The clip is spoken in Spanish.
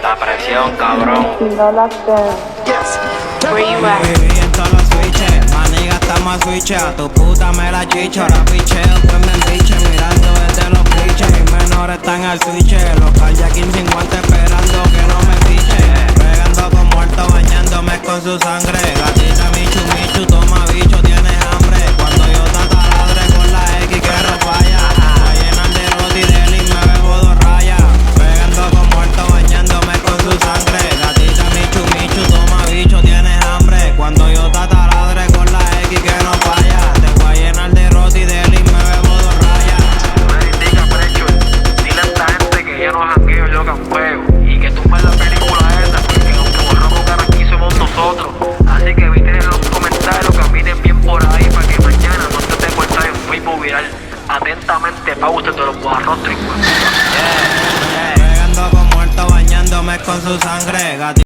La presión, cabrón. No la sé. Where you at? Viví en todos los switches, maniga estamos a switch. A tu puta me la chicho, ahora picheo, pues me embiche. Mirando desde los cliches, mis menores están al switch. Los carjacking sin guantes esperando que no me piche. Pegando con muerto, bañándome con su sangre. Gatita michu michu, toma bicho, tienes hambre. Cuando yo tataladre con la X que no falla. Va a llenar de roti deli, me bebo dos rayas. Pegando con muerto, bañándome con su sangre. Gatita michu michu, toma bicho, tienes hambre. Cuando yo tataladre con la X que no falla. Te voy a llenar de roti deli, me bebo dos rayas. Me indica precho, dile a esta gente que ya no jangueo, yo campeo. Y que tumben la película esa, porque los que borramos cara aquí somos nosotros. Así que eviten en los comentarios, caminen bien por ahí para que mañana no te dé cuenta en Facebook viral. Atentamente, Pauste de los Guarrostros. Pegando con muerto, bañándome con su sangre.